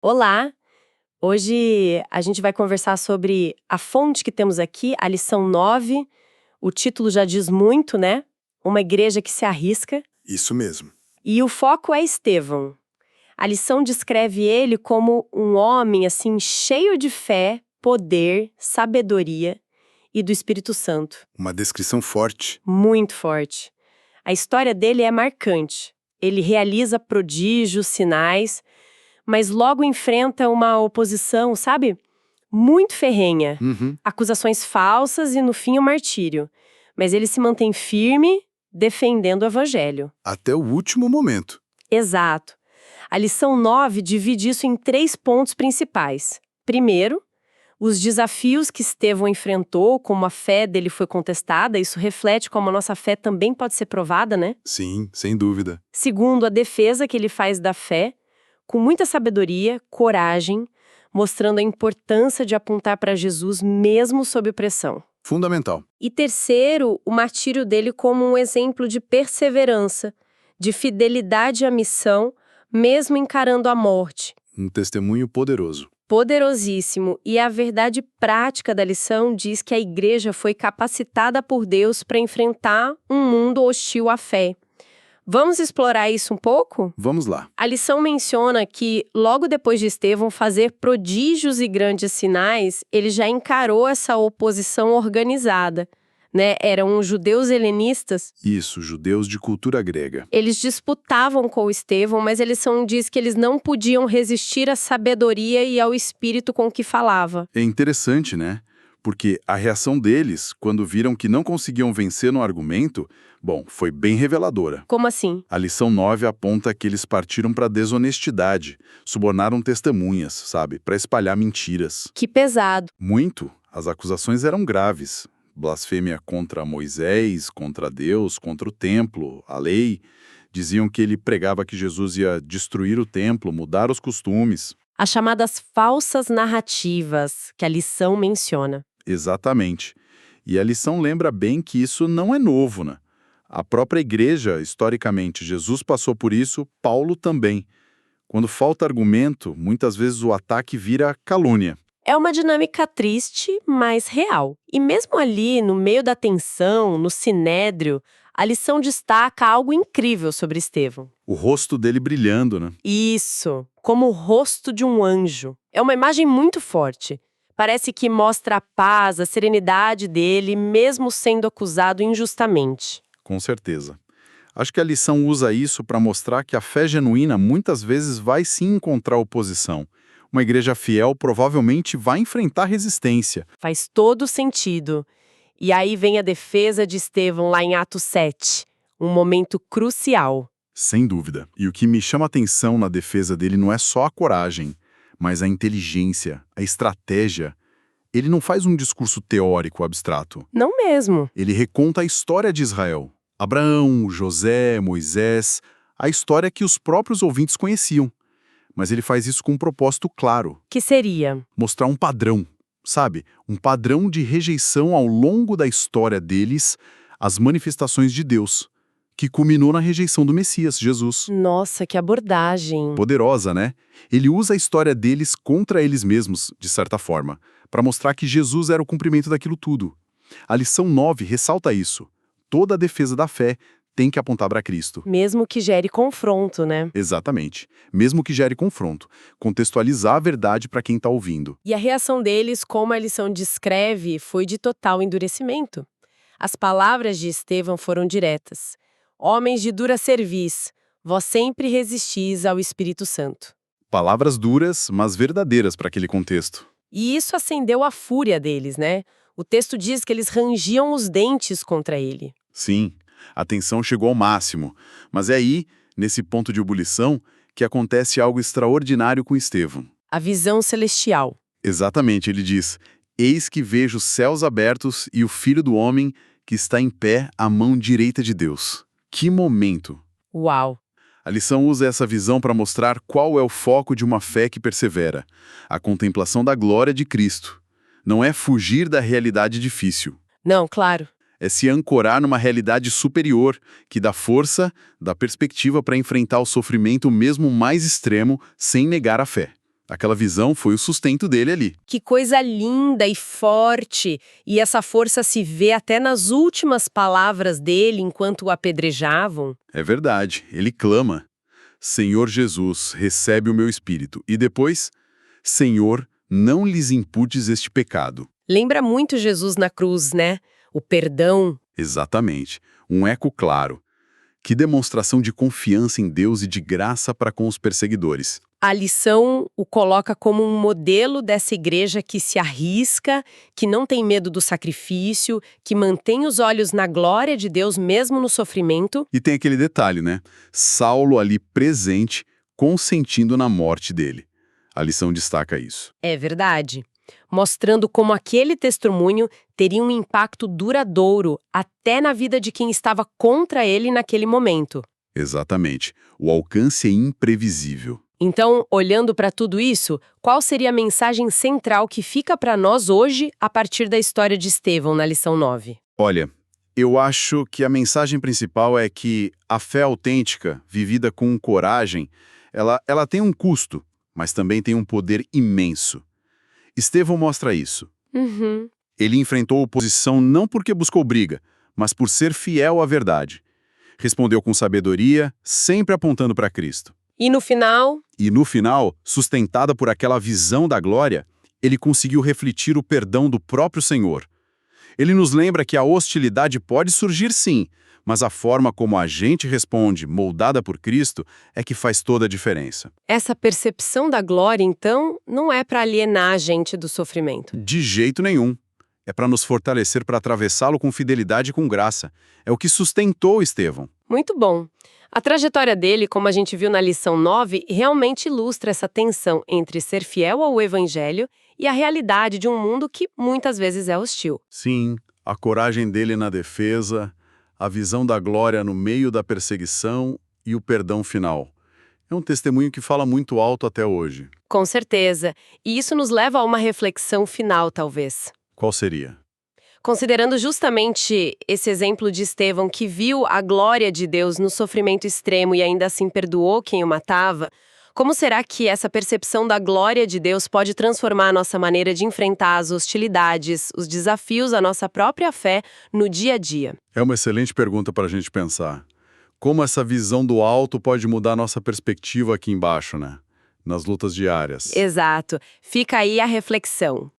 Olá! Hoje a gente vai conversar sobre a fonte que temos aqui, a lição 9. O título já diz muito, né? Uma igreja que se arrisca. Isso mesmo. E o foco é Estevão. A lição descreve ele como um homem, assim, cheio de fé, poder, sabedoria e do Espírito Santo. Uma descrição forte. Muito forte. A história dele é marcante. Ele realiza prodígios, sinais, mas logo enfrenta uma oposição, sabe? Muito ferrenha. Acusações falsas e, no fim, o martírio. Mas ele se mantém firme, defendendo o evangelho. Até o último momento. Exato. A lição 9 divide isso em 3 pontos principais. Primeiro, os desafios que Estevão enfrentou, como a fé dele foi contestada, isso reflete como a nossa fé também pode ser provada, né? Sim, sem dúvida. Segundo, a defesa que ele faz da fé, com muita sabedoria, coragem, mostrando a importância de apontar para Jesus mesmo sob pressão. Fundamental. E terceiro, o martírio dele como um exemplo de perseverança, de fidelidade à missão, mesmo encarando a morte. Um testemunho poderoso. Poderosíssimo. E a verdade prática da lição diz que a igreja foi capacitada por Deus para enfrentar um mundo hostil à fé. Vamos explorar isso um pouco? Vamos lá. A lição menciona que, logo depois de Estevão fazer prodígios e grandes sinais, ele já encarou essa oposição organizada, né? Eram judeus helenistas. Isso, judeus de cultura grega. Eles disputavam com o Estevão, mas a lição diz que eles não podiam resistir à sabedoria e ao espírito com que falava. É interessante, né? Porque a reação deles, quando viram que não conseguiam vencer no argumento, foi bem reveladora. Como assim? A lição 9 aponta que eles partiram para a desonestidade, subornaram testemunhas, sabe? Para espalhar mentiras. Que pesado. Muito. As acusações eram graves. Blasfêmia contra Moisés, contra Deus, contra o templo, a lei. Diziam que ele pregava que Jesus ia destruir o templo, mudar os costumes. As chamadas falsas narrativas que a lição menciona. Exatamente. E a lição lembra bem que isso não é novo, né? A própria igreja, historicamente, Jesus passou por isso, Paulo também. Quando falta argumento, muitas vezes o ataque vira calúnia. É uma dinâmica triste, mas real. E mesmo ali, no meio da tensão, no sinédrio, a lição destaca algo incrível sobre Estevão. O rosto dele brilhando, né? Isso, como o rosto de um anjo. É uma imagem muito forte. Parece que mostra a paz, a serenidade dele, mesmo sendo acusado injustamente. Com certeza. Acho que a lição usa isso para mostrar que a fé genuína muitas vezes vai sim encontrar oposição. Uma igreja fiel provavelmente vai enfrentar resistência. Faz todo sentido. E aí vem a defesa de Estevão lá em Atos 7, um momento crucial. Sem dúvida. E o que me chama a atenção na defesa dele não é só a coragem, mas a inteligência, a estratégia. Ele não faz um discurso teórico abstrato. Não mesmo. Ele reconta a história de Israel. Abraão, José, Moisés, a história que os próprios ouvintes conheciam. Mas ele faz isso com um propósito claro. Que seria? Mostrar um padrão, sabe? Um padrão de rejeição ao longo da história deles, às manifestações de Deus, que culminou na rejeição do Messias, Jesus. Nossa, que abordagem. Poderosa, né? Ele usa a história deles contra eles mesmos, de certa forma, para mostrar que Jesus era o cumprimento daquilo tudo. A lição 9 ressalta isso. Toda a defesa da fé tem que apontar para Cristo. Mesmo que gere confronto, né? Exatamente. Mesmo que gere confronto. Contextualizar a verdade para quem está ouvindo. E a reação deles, como a lição descreve, foi de total endurecimento. As palavras de Estevão foram diretas. Homens de dura cerviz, vós sempre resistis ao Espírito Santo. Palavras duras, mas verdadeiras para aquele contexto. E isso acendeu a fúria deles, né? O texto diz que eles rangiam os dentes contra ele. Sim, a tensão chegou ao máximo. Mas é aí, nesse ponto de ebulição, que acontece algo extraordinário com Estevão. A visão celestial. Exatamente, ele diz: eis que vejo os céus abertos e o Filho do Homem que está em pé à mão direita de Deus. Que momento! Uau! A lição usa essa visão para mostrar qual é o foco de uma fé que persevera. A contemplação da glória de Cristo. Não é fugir da realidade difícil. Não, claro. É se ancorar numa realidade superior, que dá força, dá perspectiva para enfrentar o sofrimento mesmo mais extremo, sem negar a fé. Aquela visão foi o sustento dele ali. Que coisa linda e forte! E essa força se vê até nas últimas palavras dele enquanto o apedrejavam. É verdade, ele clama: Senhor Jesus, recebe o meu espírito. E depois, Senhor, não lhes imputes este pecado. Lembra muito Jesus na cruz, né? O perdão. Exatamente, um eco claro. Que demonstração de confiança em Deus e de graça para com os perseguidores. A lição o coloca como um modelo dessa igreja que se arrisca, que não tem medo do sacrifício, que mantém os olhos na glória de Deus mesmo no sofrimento. E tem aquele detalhe, né? Saulo ali presente, consentindo na morte dele. A lição destaca isso. É verdade. Mostrando como aquele testemunho teria um impacto duradouro até na vida de quem estava contra ele naquele momento. Exatamente. O alcance é imprevisível. Então, olhando para tudo isso, qual seria a mensagem central que fica para nós hoje a partir da história de Estevão na lição 9? Olha, eu acho que a mensagem principal é que a fé autêntica, vivida com coragem, ela tem um custo, mas também tem um poder imenso. Estevão mostra isso. Ele enfrentou oposição não porque buscou briga, mas por ser fiel à verdade. Respondeu com sabedoria, sempre apontando para Cristo. E no final, sustentada por aquela visão da glória, ele conseguiu refletir o perdão do próprio Senhor. Ele nos lembra que a hostilidade pode surgir sim, mas a forma como a gente responde, moldada por Cristo, é que faz toda a diferença. essa percepção da glória, então, não é para alienar a gente do sofrimento. De jeito nenhum. É para nos fortalecer para atravessá-lo com fidelidade e com graça. É o que sustentou Estevão. Muito bom. A trajetória dele, como a gente viu na lição 9, realmente ilustra essa tensão entre ser fiel ao Evangelho e a realidade de um mundo que muitas vezes é hostil. Sim, a coragem dele na defesa, a visão da glória no meio da perseguição e o perdão final. É um testemunho que fala muito alto até hoje. Com certeza. E isso nos leva a uma reflexão final, talvez. Qual seria? Considerando justamente esse exemplo de Estevão que viu a glória de Deus no sofrimento extremo e ainda assim perdoou quem o matava, como será que essa percepção da glória de Deus pode transformar a nossa maneira de enfrentar as hostilidades, os desafios à nossa própria fé no dia a dia? É uma excelente pergunta para a gente pensar. Como essa visão do alto pode mudar nossa perspectiva aqui embaixo, né? Nas lutas diárias. Exato. Fica aí a reflexão.